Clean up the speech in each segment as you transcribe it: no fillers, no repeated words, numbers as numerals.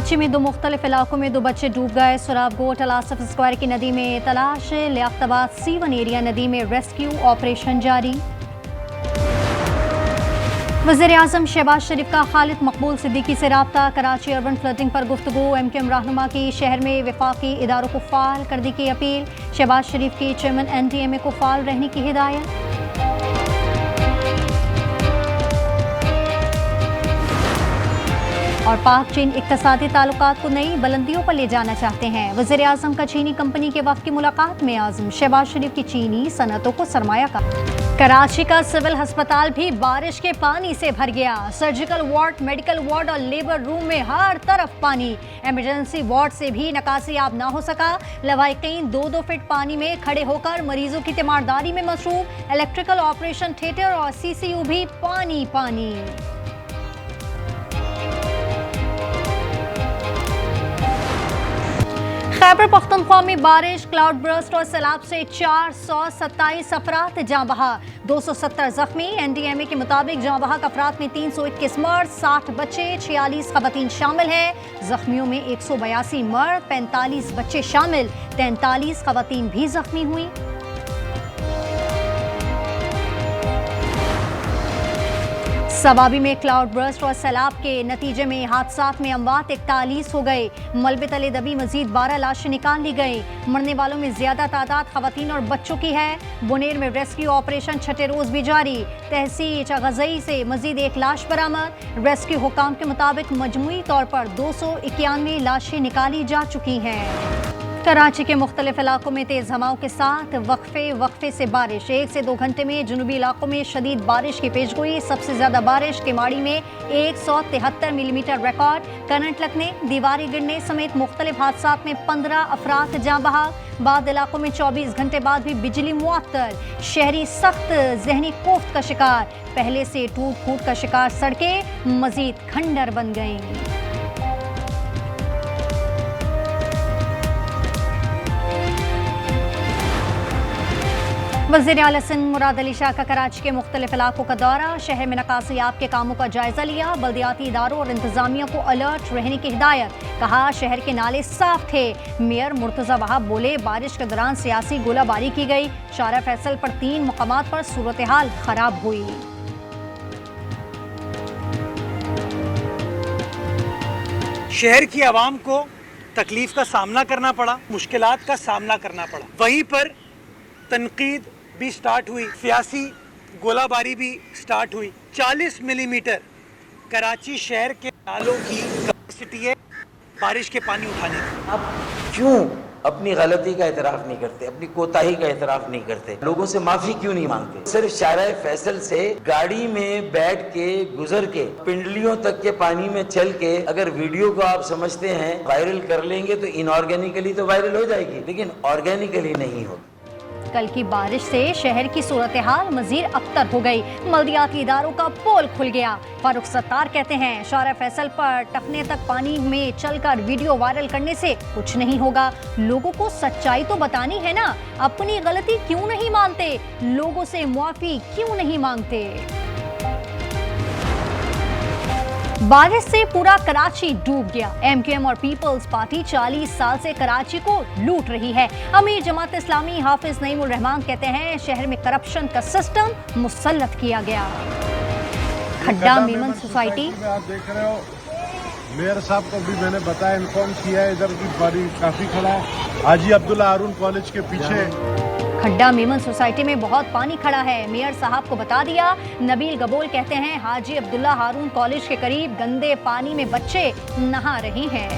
कराची में 2 मुख्तलिफ इलाकों में 2 बच्चे डूब गए। सुराबगोट अलासफ स्क्वायर की नदी में तलाश, लियाकताबाद C1 एरिया नदी में रेस्क्यू ऑपरेशन जारी। वज़ीर-ए-आज़म शहबाज शरीफ का खालिद मकबूल सिद्दीकी से राब्ता, कराची अर्बन फ्लडिंग पर गुफ्तगू। MQM रहनुमा की शहर में वफाकी इदारों को फ़ाल करने की अपील। शहबाज शरीफ की चेयरमैन NTMA को फ़ाल रहने की हिदायत। और पाक चीन इक़्तिसादी ताल्लुकात को नई बुलंदियों पर ले जाना चाहते हैं। वज़ीर-ए-आज़म का चीनी कंपनी के वफ़द की मुलाकात में आज़म शहबाज शरीफ की चीनी सनतों को सरमाया का। कराची का सिविल अस्पताल भी बारिश के पानी से भर गया। सर्जिकल वार्ड, मेडिकल वार्ड और लेबर रूम में हर तरफ पानी। इमरजेंसी वार्ड से भी निकासी आब ना हो सका। लवाहिकीन 2-2 फीट पानी में खड़े होकर मरीजों की तीमारदारी में मसरूफ। इलेक्ट्रिकल ऑपरेशन थिएटर और CCU भी पानी पानी। खैबर पख्तूनख्वा में बारिश, क्लाउड बर्स्ट और सैलाब से 427 अफराद जाँ बहा, 270 जख्मी। NDMA के मुताबिक जाँ बहक अफराद में 321 मर्द, 60 बच्चे, 46 खवातीन शामिल हैं। जख्मियों में 182 मर्द, 45 बच्चे शामिल, 43 खवातीन भी जख्मी हुई। सवाबी में क्लाउड बर्स्ट और सैलाब के नतीजे में हादसात में अमवात 41 हो गए। मलबे तले दबी मजीद 12 लाशें निकाल ली गई। मरने वालों में ज्यादा तादाद खवातीन और बच्चों की है। बुनेर में रेस्क्यू ऑपरेशन छठे रोज भी जारी। तहसील चगजई से मजीद 1 लाश बरामद। रेस्क्यू हुकाम के मुताबिक मजमूई तौर पर 291 लाशें निकाली जा चुकी हैं। कराची के मुख्तलिफ इलाकों में तेज हवाओं के साथ वक्फे से बारिश। 1 से 2 घंटे में जुनूबी इलाकों में शदीद बारिश की पेशगोई। सबसे ज्यादा बारिश केमाड़ी में 173 मिलीमीटर रिकॉर्ड। करंट लगने, दीवारें गिरने समेत मुख्तलिफ हादसात में 15 अफराद जाँ बहक। बाद इलाकों में 24 घंटे बाद भी बिजली मुअत्तल। शहरी सख्त जहनी कोफ्त का शिकार। पहले से टूट फूट का शिकार सड़कें मजीद खंडर बन गईं। वज़ीर आला सिंध मुराद अली शाह का कराची के मुख्तलिफ इलाकों का दौरा। शहर में निकासियाब के कामों का जायजा लिया। बल्दियाती इदारों और इंतजामिया को अलर्ट रहने की हिदायत। कहा शहर के नाले साफ थे। मेयर मुर्तजा वहाब बोले बारिश के दौरान सियासी गोलाबारी की गई। शारा फैसल पर 3 मुकामात पर सूरत हाल खराब हुई। शहर की आवाम को तकलीफ का सामना करना पड़ा, मुश्किलात का सामना करना पड़ा। वहीं पर तनकीद भी स्टार्ट हुई, सियासी गोलाबारी भी स्टार्ट हुई। 40 मिलीमीटर कराची शहर के नालों की कैपेसिटी है बारिश के पानी उठाने की। आप क्यों अपनी गलती का एतराफ़ नहीं करते, अपनी कोताही का एतराफ़ नहीं करते, लोगों से माफ़ी क्यों नहीं मांगते? सिर्फ शारा फैसल से गाड़ी में बैठ के गुजर के पिंडलियों तक के पानी में चल के अगर वीडियो को आप समझते हैं वायरल कर लेंगे तो इनऑर्गेनिकली तो वायरल हो जाएगी, लेकिन ऑर्गेनिकली नहीं होगी। कल की बारिश से शहर की सूरत हाल मजीद अबतर हो गई। मल्दियाती इदारों का पोल खुल गया। फारूक सत्तार कहते हैं शारा फैसल पर टखने तक पानी में चलकर वीडियो वायरल करने से कुछ नहीं होगा। लोगों को सच्चाई तो बतानी है ना, अपनी गलती क्यों नहीं मानते? लोगों से मुआफी क्यों नहीं मांगते? बारिश से पूरा कराची डूब गया। MQM और पीपल्स पार्टी 40 साल से कराची को लूट रही है। अमीर जमात इस्लामी हाफिज नईमुर रहमान कहते हैं शहर में करप्शन का सिस्टम मुसल्लत किया गया। खड्डा मेमन सोसाइटी में आप देख रहे हो, मेयर साहब को भी मैंने बताया, इन्फॉर्म किया है, इधर भी पानी काफी खड़ा है। हाजी अब्दुल्ला हारून कॉलेज के पीछे खड्डा मेमन सोसाइटी में बहुत पानी खड़ा है। मेयर साहब को बता दिया। नबील गबोल कहते हैं हाजी अब्दुल्ला हारून कॉलेज के करीब गंदे पानी में बच्चे नहा रहे हैं।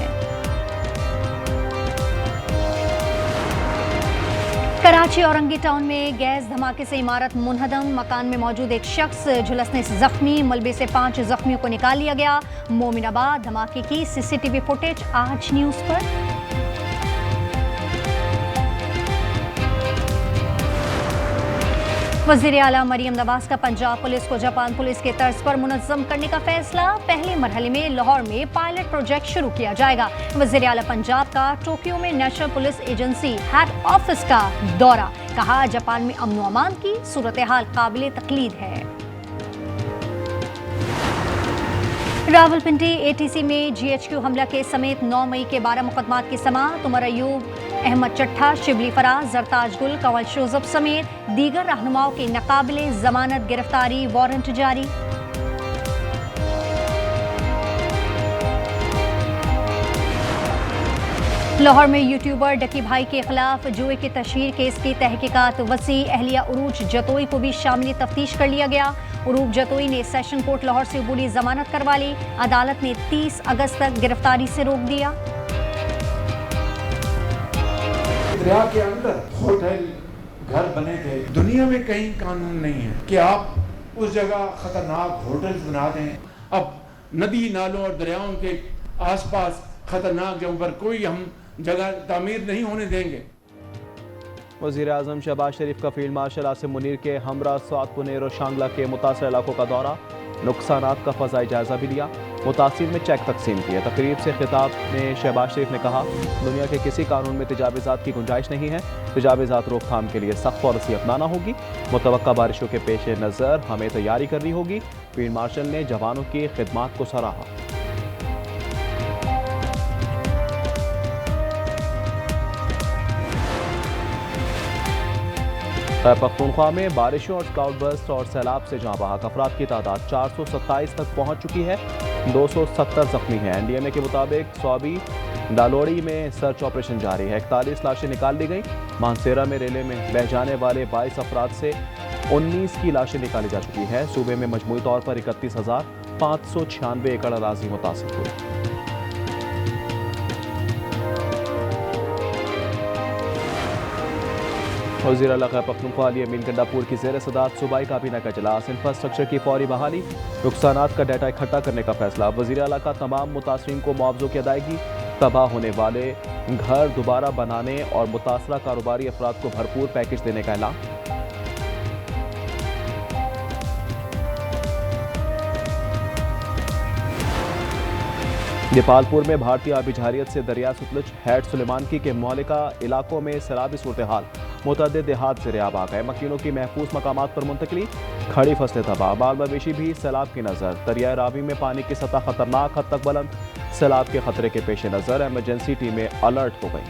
कराची औरंगी टाउन में गैस धमाके से इमारत मुनहदम। मकान में मौजूद एक शख्स झुलसने से जख्मी। मलबे से 5 जख्मियों को निकाल लिया गया। मोमिनाबाद धमाके की CCTV फुटेज आज न्यूज पर। वज़ीर आला मरियम नवाज का पंजाब पुलिस को जापान पुलिस के तर्ज पर मुनज़्ज़म करने का फैसला। पहले मरहले में लाहौर में पायलट प्रोजेक्ट शुरू किया जाएगा। वज़ीर आला पंजाब का टोक्यो में national police agency head office का दौरा। कहा जापान में अमन व अमान की सूरत हाल काबिल तकलीद है। रावलपिंडी एटीसी में जीएचक्यू हमला केस समेत 9 मई के 12 मुकदमात की समाअत। उमर अयूब, अहमद चट्ठा, शिबली फराज, जरताज गुल, कंवल शोजब समेत दीगर रहनुमाओं की नाकाबिले जमानत गिरफ्तारी वारंट जारी। लाहौर में यूट्यूबर डकी भाई के खिलाफ जुए के तशहीर केस की तहकीकात वसी। अहलिया उरूज जतोई को भी शामिल तफ्तीश कर लिया गया। उरूज जतोई ने सेशन कोर्ट लाहौर से अबूरी जमानत करवा ली। अदालत ने 30 अगस्त तक गिरफ्तारी से रोक दिया। दरिया के अंदर होटल घर बने थे। दुनिया में कहीं कानून नहीं है कि आप उस जगह खतरनाक होटल्स बना दें। अब नदी नालों और दरियाओं के आसपास खतरनाक जगहों पर कोई हम जगह तामीर नहीं होने देंगे। वज़ीर आज़म शहबाज शरीफ का फील्ड मार्शल आसिम मुनीर के हमरा, स्वात, पुनेर और शांगला के मुतासर इलाकों का दौरा, नुकसानात का फ़ज़ाई जायज़ा भी लिया। मुतासिर में चेक तकसीम किए। तकरीब से खिताब में शहबाज शरीफ ने कहा, दुनिया के किसी कानून में तजावीज़ात की गुंजाइश नहीं है। तजावीज़ात रोकथाम के लिए सख्त पॉलिसी अपनाना होगी। मुतवक्का बारिशों के पेश नज़र हमें तैयारी करनी होगी। फील्ड मार्शल ने जवानों की खिदमात को सराहा। पख्तूनख्वा में बारिशों और क्लाउड बर्स्ट और सैलाब से जहां बहक अफराद की तादाद 427 तक पहुंच चुकी है। 270 जख्मी हैं। NDMA के मुताबिक स्वाबी डालोड़ी में सर्च ऑपरेशन जारी है। 41 लाशें निकाल ली गई। मानसेरा में रेले में बह जाने वाले 22 अफराद से 19 की लाशें निकाली जा चुकी है। सूबे में मजमूई तौर पर 31,596 एकड़ अराजी मुतासिर हुई। वज़ीर आला खैबर पख्तूनख्वा अली अमीन गंडापुर की ज़ेर सदारत सूबाई काबीना का इजलास। इंफ्रास्ट्रक्चर की फौरी बहाली, नुकसानात का डाटा इकट्ठा करने का फैसला। वज़ीर आला का तमाम मुतासरीन को मुआवज़ों की अदायगी, तबाह होने वाले घर दोबारा बनाने और मुतासरा कारोबारी अफराद को भरपूर पैकेज देने का ऐलान। नेपालपुर में भारतीय आबिजारियत से दरिया सतलुज हैड सुलेमानकी के मौलिका इलाकों में सैलाबी सूरत हाल। मुतअद्दिद देहात से रियाब आ गए। मकीनों की महफूज मकामात पर मुंतकली, खड़ी फसलें तबाह, बाल मवेशी भी सैलाब की नज़र। दरिया रावी में पानी की सतह खतरनाक हद तक बुलंद। सैलाब के खतरे के पेश नज़र इमरजेंसी टीमें अलर्ट हो गई।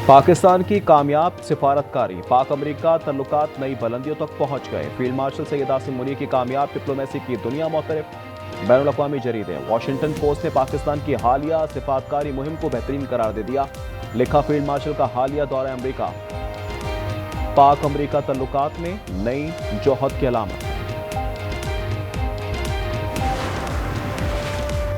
पाकिस्तान की कामयाब सिफारतकारी, पाक अमरीका तल्लुकात नई बुलंदियों तक पहुंच गए। फील्ड मार्शल सैयद आसिम मुनीर की कामयाब डिप्लोमेसी की दुनिया मोतरफ। बैनुल-अक़वामी जरीदे वॉशिंगटन पोस्ट ने पाकिस्तान की हालिया सिफारतकारी मुहिम को बेहतरीन करार दे दिया। लिखा, फील्ड मार्शल का हालिया दौरा अमरीका पाक अमरीका तल्लुकात में नई जोहद की अलामत।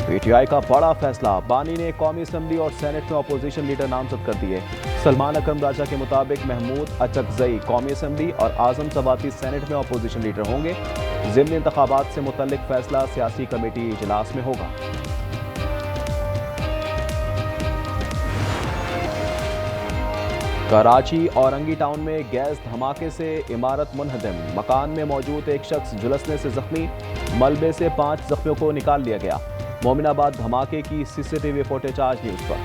PTI का बड़ा फैसला, बानी ने कौमी असम्बली और सेनेट में अपोजिशन लीडर नामजद कर दिए। सलमान अकरम राजा के मुताबिक महमूद अचकजई कौमी असम्बली और आजम सवाती सेनेट में अपोजिशन लीडर होंगे। ज़िमनी इंतखाबात से मुतल्लिक फैसला सियासी कमेटी इजलास में होगा। कराची औरंगी टाउन में गैस धमाके से इमारत मुनहदम, मकान में मौजूद एक शख्स झुलसने से जख्मी। मलबे से 5 जख्मियों को निकाल लिया गया। मोमिनाबाद धमाके की CCTV फुटेज आज न्यूज पर।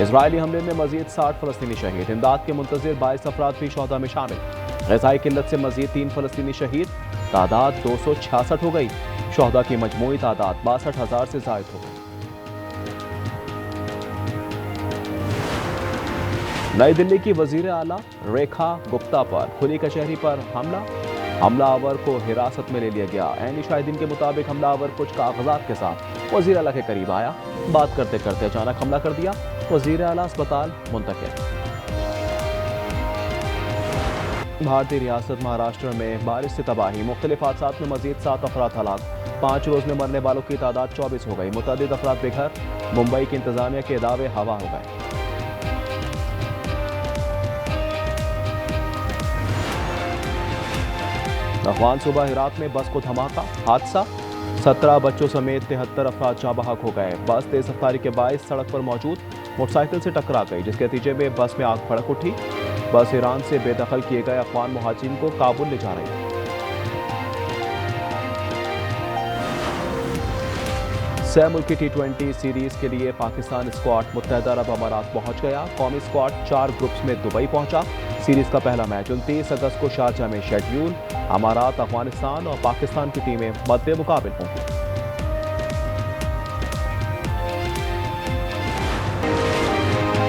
इजरायली हमले में मजीद 60 फलस्तीनी शहीद। इमदाद के मुंतजिर 22 अफराद भी शोहदा में शामिल। ग़िज़ाई किल्लत से मजीद 3 फलस्तीनी शहीद। तादाद 266 हो गई। शोहदा की मजमूई तादाद 62,000 से ज़ायद हो गई। नई दिल्ली की वजीर आला रेखा गुप्ता पर खुली कचहरी पर हमलावर को हिरासत में ले लिया गया। ऐनी शाहिदीन के मुताबिक हमलावर कुछ कागजात के साथ वजीर आला के करीब आया। बात करते करते अचानक हमला कर दिया। वजीर आला अस्पताल मुंतकिल। भारतीय रियासत महाराष्ट्र में बारिश से तबाही, मुख्तलिफ हादसात में मजीद 7 अफराद हलाक। 5 रोज में मरने वालों की तादाद 24 हो गई। मुतअद्दिद अफराद बेघर। मुंबई की इंतजामिया के दावे हवा हो गए। अफगान सूबा हिरात में बस को धमाका, हादसा, 17 बच्चों समेत 73 अफराद जाँ बहक हो गए। बस तेज रफ्तारी के बायस सड़क पर मौजूद मोटरसाइकिल से टकरा गई, जिसके नतीजे में बस में आग भड़क उठी। बस ईरान से बेदखल किए गए अफगान मुहाजिरीन को काबुल ले जा रही। 6 मुल्की T20 सीरीज के लिए पाकिस्तान स्क्वाड मुत्तहदा अरब अमारात पहुंच गया। कौमी स्क्वाड 4 ग्रुप्स में दुबई पहुंचा। सीरीज का पहला मैच 29 अगस्त को शारजा में शेड्यूल। अमारात, अफगानिस्तान और पाकिस्तान की टीमें मद्दे मुकाबिल होंगी।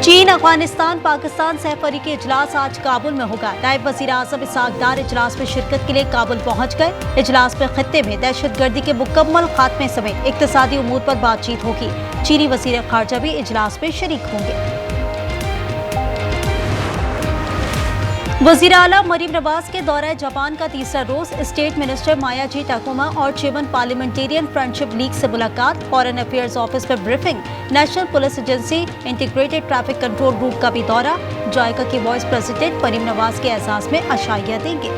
चीन, अफगानिस्तान, पाकिस्तान सहफरीकी इजलास आज काबुल में होगा। नायब वजीर आजम इसहाक डार इजलास में शिरकत के लिए काबुल पहुंच गए। इजलास में खित्ते में दहशतगर्दी के मुकम्मल खात्मे समेत इक्तिसादी उमूर पर बातचीत होगी। चीनी वजीर खारजा भी इजलास में शरीक होंगे। वजीर आला मरीम नवाज के दौरे जापान का तीसरा रोज। स्टेट मिनिस्टर मायाजी टाकुमा और चेयरमैन पार्लियामेंटेरियन फ्रेंडशिप लीग से मुलाकात। फॉरेन अफेयर्स ऑफिस में briefing. National police agency integrated traffic control group का भी दौरा। जायका के वाइस प्रेसिडेंट मरीम नवाज के एजाज में अशाइया देंगे।